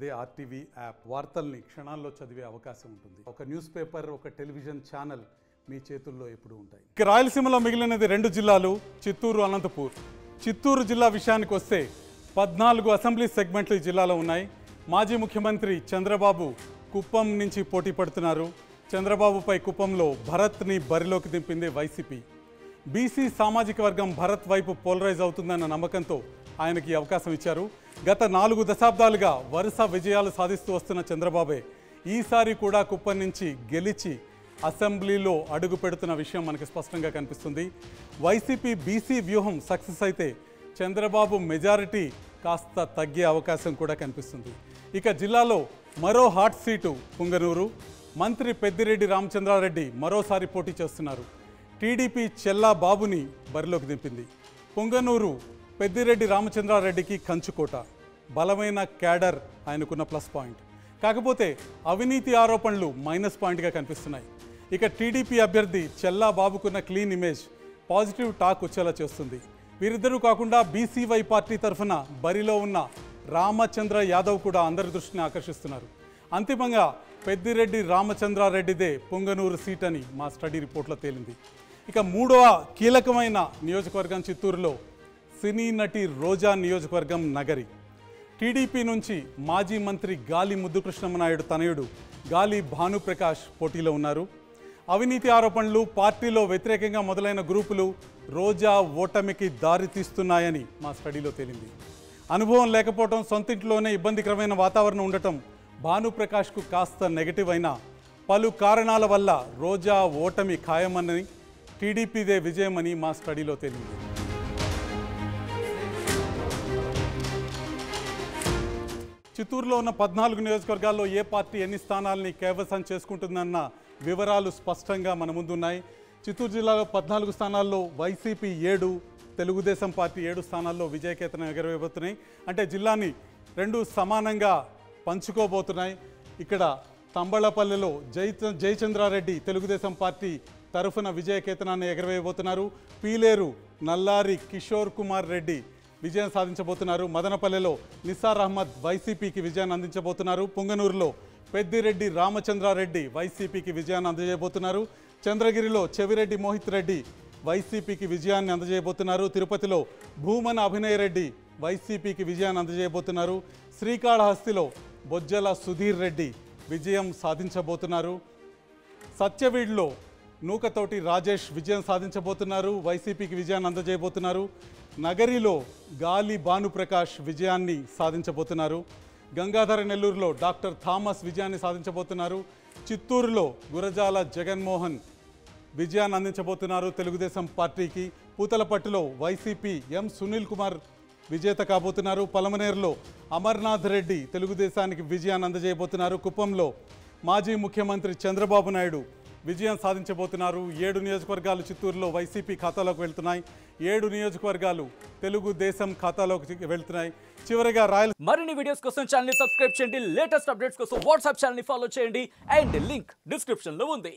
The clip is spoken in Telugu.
అదే ఆర్టీవీ యాప్ వార్తల్ని క్షణాల్లో చదివే అవకాశం ఉంటుంది. ఒక న్యూస్ పేపర్, ఒక టెలివిజన్ ఛానల్ మీ చేతుల్లో ఎప్పుడూ ఉంటాయి. ఇక రాయలసీమలో మిగిలినది 2 జిల్లాలు, చిత్తూరు, అనంతపూర్. చిత్తూరు జిల్లా విషయానికి వస్తే 14 అసెంబ్లీ సెగ్మెంట్లు ఈ జిల్లాలో ఉన్నాయి. మాజీ ముఖ్యమంత్రి చంద్రబాబు కుప్పం నుంచి పోటీ పడుతున్నారు. చంద్రబాబుపై కుప్పంలో భరత్ని బరిలోకి దింపింది వైసీపీ. బీసీ సామాజిక వర్గం భరత్ వైపు పోలరైజ్ అవుతుందన్న నమ్మకంతో ఆయనకి అవకాశం ఇచ్చారు. గత 4 దశాబ్దాలుగా వరుస విజయాలు సాధిస్తూ వస్తున్న చంద్రబాబే ఈసారి కూడా కుప్పం నుంచి గెలిచి అసెంబ్లీలో అడుగు పెడుతున్న విషయం మనకి స్పష్టంగా కనిపిస్తుంది. వైసీపీ బీసీ వ్యూహం సక్సెస్ అయితే చంద్రబాబు మెజారిటీ కాస్త తగ్గే అవకాశం కూడా కనిపిస్తుంది. ఇక జిల్లాలో మరో హాట్ సీటు పుంగనూరు. మంత్రి పెద్దిరెడ్డి రామచంద్రారెడ్డి మరోసారి పోటీ చేస్తున్నారు. టీడీపీ చెల్లా బాబుని బరిలోకి దింపింది. పుంగనూరు పెద్దిరెడ్డి రామచంద్రారెడ్డికి కంచుకోట, బలమైన క్యాడర్ ఆయనకున్న ప్లస్ పాయింట్. కాకపోతే అవినీతి ఆరోపణలు మైనస్ పాయింట్గా కనిపిస్తున్నాయి. ఇక టీడీపీ అభ్యర్థి చెల్లా బాబుకున్న క్లీన్ ఇమేజ్ పాజిటివ్ టాక్ వచ్చేలా చేస్తుంది. వీరిద్దరూ కాకుండా బీసీవై పార్టీ తరఫున బరిలో ఉన్న రామచంద్ర యాదవ్ కూడా అందరి దృష్టిని ఆకర్షిస్తున్నారు. అంతిమంగా పెద్దిరెడ్డి రామచంద్రారెడ్డిదే పుంగనూరు సీట్ అని మా స్టడీ రిపోర్ట్లో తేలింది. ఇక 3వ కీలకమైన నియోజకవర్గం చిత్తూరులో సినీ నటి రోజా నియోజకవర్గం నగరి. టీడీపీ నుంచి మాజీ మంత్రి గాలి ముద్దుకృష్ణమనాయుడు తనయుడు గాలి భానుప్రకాష్ పోటీలో ఉన్నారు. అవినీతి ఆరోపణలు, పార్టీలో వ్యతిరేకంగా మొదలైన గ్రూపులు రోజా ఓటమికి దారి తీస్తున్నాయని మా స్టడీలో తేలింది. అనుభవం లేకపోవడం, సొంతింట్లోనే ఇబ్బందికరమైన వాతావరణం ఉండటం భానుప్రకాష్కు కాస్త నెగటివ్ అయినా పలు కారణాల వల్ల రోజా ఓటమి ఖాయమని, టీడీపీదే విజయమని మా స్టడీలో తేలింది. చిత్తూరులో ఉన్న 14 నియోజకవర్గాల్లో ఏ పార్టీ ఎన్ని స్థానాలని కైవసం చేసుకుంటుందన్న వివరాలు స్పష్టంగా మన ముందున్నాయి. చిత్తూరు జిల్లాలో 14 స్థానాల్లో వైసీపీ 7, తెలుగుదేశం పార్టీ 7 స్థానాల్లో విజయకేతనం ఎగరవేయబోతున్నాయి. అంటే జిల్లాని 2 సమానంగా పంచుకోబోతున్నాయి. ఇక్కడ తంబళపల్లిలో జయచంద్రారెడ్డి తెలుగుదేశం పార్టీ తరఫున విజయకేతనాన్ని ఎగరవేయబోతున్నారు. పీలేరు నల్లారి కిషోర్ కుమార్ రెడ్డి విజయం సాధించబోతున్నారు. మదనపల్లెలో నిసార్ అహ్మద్ వైసీపీకి విజయాన్ని అందించబోతున్నారు. పుంగనూరులో పెద్దిరెడ్డి రామచంద్రారెడ్డి వైసీపీకి విజయాన్ని అందజేయబోతున్నారు. చంద్రగిరిలో చెవిరెడ్డి మోహిత్ రెడ్డి వైసీపీకి విజయాన్ని అందజేయబోతున్నారు. తిరుపతిలో భూమన అభినయ్ రెడ్డి వైసీపీకి విజయాన్ని అందజేయబోతున్నారు. శ్రీకాళహస్తిలో బొజ్జల సుధీర్ రెడ్డి విజయం సాధించబోతున్నారు. సత్యవీడ్లో నూకతోటి రాజేష్ విజయం సాధించబోతున్నారు, వైసీపీకి విజయాన్ని అందజేయబోతున్నారు. నగరిలో గాలి భానుప్రకాష్ విజయాన్ని సాధించబోతున్నారు. గంగాధర నెల్లూరులో డాక్టర్ థామస్ విజయాన్ని సాధించబోతున్నారు. చిత్తూరులో గురజాల జగన్మోహన్ విజయాన్ని అందించబోతున్నారు తెలుగుదేశం పార్టీకి. పూతలపట్టులో వైసీపీ ఎం సునీల్ కుమార్ విజేత కాబోతున్నారు. పలమనేరులో అమర్నాథ్ రెడ్డి తెలుగుదేశానికి విజయాన్ని అందజేయబోతున్నారు. కుప్పంలో మాజీ ముఖ్యమంత్రి చంద్రబాబు నాయుడు విజయం సాధించబోతున్నారు. 7 నియోజకవర్గాలు చిత్తూరులో వైసీపీ ఖాతాలోకి వెళ్తున్నాయి. 7 నియోజకవర్గాలు తెలుగుదేశం ఖాతాలోకి వెళ్తున్నాయి. చివరిగా మరిన్ని వీడియోస్ కోసం ఛానల్ ని సబ్స్క్రైబ్ చేయండి. లేటెస్ట్ అప్డేట్స్ కోసం వాట్సాప్ ఛానల్ ని ఫాలో చేయండి. అండ్ లింక్ డిస్క్రిప్షన్ లో ఉంది.